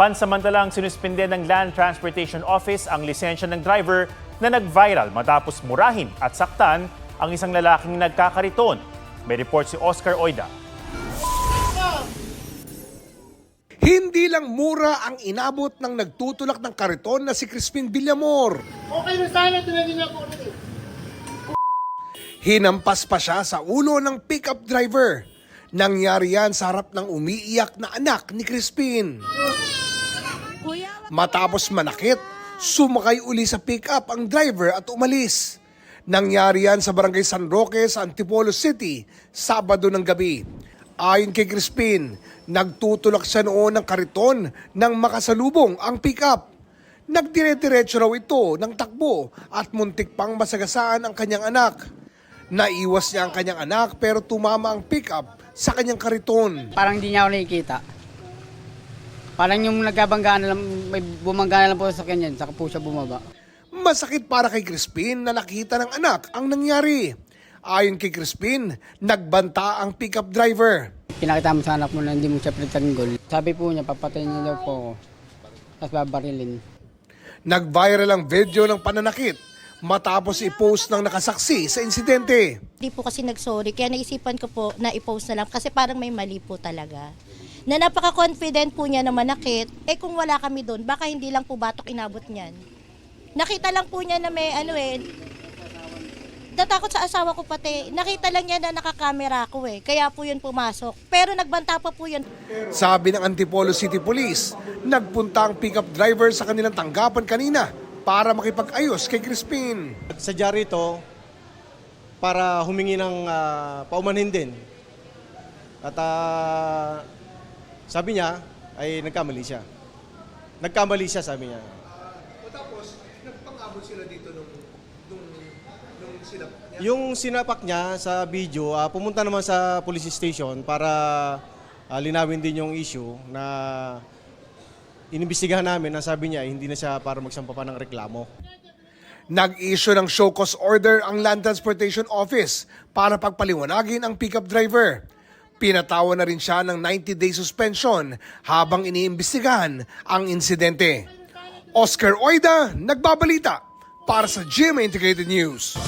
Pansamantalang sinuspinde ng Land Transportation Office ang lisensya ng driver na nag-viral matapos murahin at saktan ang isang lalaking nagkakariton. May report si Oscar Oida. Hindi lang mura ang inabot ng nagtutulak ng kariton na si Crispin Villamor. Okay na sana, tinagin niya po ulit. Hinampas pa siya sa ulo ng pickup driver. Nangyari yan sa harap ng umiiyak na anak ni Crispin. Matapos manakit, sumakay uli sa pickup ang driver at umalis. Nangyari yan sa Barangay San Roque sa Antipolo City, Sabado ng gabi. Ayon kay Crispin, nagtutulak siya noon ng kariton nang makasalubong ang pickup. Nagdire-diretso raw ito ng takbo at muntik pang masagasaan ang kanyang anak. Naiwas niya ang kanyang anak pero tumama ang pickup sa kanyang kariton. Parang hindi niya ako nakikita. Parang yung nagbabanggaan na lang, may bumangga na lang po sa kanya, saka po siya bumaba. Masakit para kay Crispin na nakita ng anak ang nangyari. Ayon kay Crispin, nagbanta ang pickup driver. Pinakita mo sa anak mo na hindi mo siya pinatanggol. Sabi po niya, papatayin niya daw po ako. Tapos babarilin. Nag-viral ang video ng pananakit matapos i-post ng nakasaksi sa insidente. Hindi po kasi nag-sorry, kaya naisipan ko po na i-post na lang kasi parang may mali po talaga. Na napaka-confident po niya na manakit, kung wala kami doon, baka hindi lang po batok inabot niyan. Nakita lang po niya na may natakot sa asawa ko pati. Nakita lang niya na nakakamera ko kaya po yun pumasok. Pero nagbanta pa po yun. Sabi ng Antipolo City Police, nagpunta ang pickup driver sa kanilang tanggapan kanina para makipag-ayos kay Crispin. Sadya rito para humingi ng paumanhin din. At sabi niya ay nagkamali siya. Nagkamali siya, sabi niya. Tapos, nagpang-abot sila dito nung sinapak niya? Yung sinapak niya sa video, pumunta naman sa police station para linawin din yung issue na inimbestigahan namin na sabi niya hindi na siya para magsampa pa ng reklamo. Nag-issue ng show cause order ang Land Transportation Office para pagpaliwanagin ang pickup driver. Pinatawan na rin siya ng 90-day suspension habang iniimbestigahan ang insidente. Oscar Oida, nagbabalita para sa GMA Integrated News.